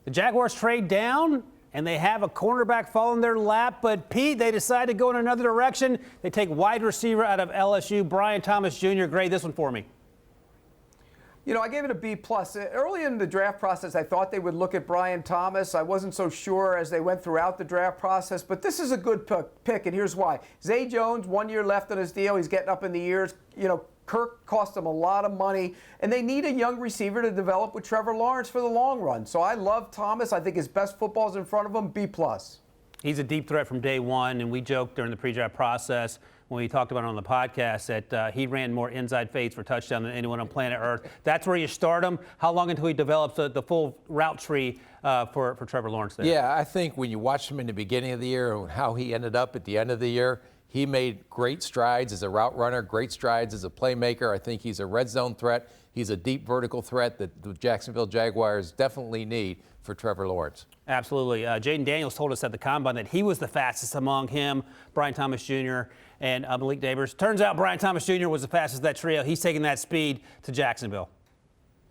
The Jaguars trade down, and they have a cornerback fall in their lap. But, Pete, they decide to go in another direction. They take wide receiver out of LSU, Brian Thomas Jr. Grade this one for me. You know, I gave it a B+. Early in the draft process, I thought they would look at Brian Thomas. I wasn't so sure as they went throughout the draft process, but this is a good pick, and here's why. Zay Jones, 1 year left on his deal. He's getting up in the years. You know, Kirk cost them a lot of money, and they need a young receiver to develop with Trevor Lawrence for the long run. So I love Thomas. I think his best football is in front of him, B+. He's a deep threat from day one, and we joked during the pre-draft process when we talked about it on the podcast that he ran more inside fades for touchdown than anyone on planet Earth. That's where you start him. How long until he develops the full route tree for Trevor Lawrence there? Yeah, I think when you watched him in the beginning of the year and how he ended up at the end of the year, he made great strides as a route runner, great strides as a playmaker. I think he's a red zone threat. He's a deep vertical threat that the Jacksonville Jaguars definitely need for Trevor Lawrence. Absolutely. Jaden Daniels told us at the Combine that he was the fastest among him, Brian Thomas Jr., and Malik Nabers. Turns out Brian Thomas Jr. was the fastest of that trio. He's taking that speed to Jacksonville.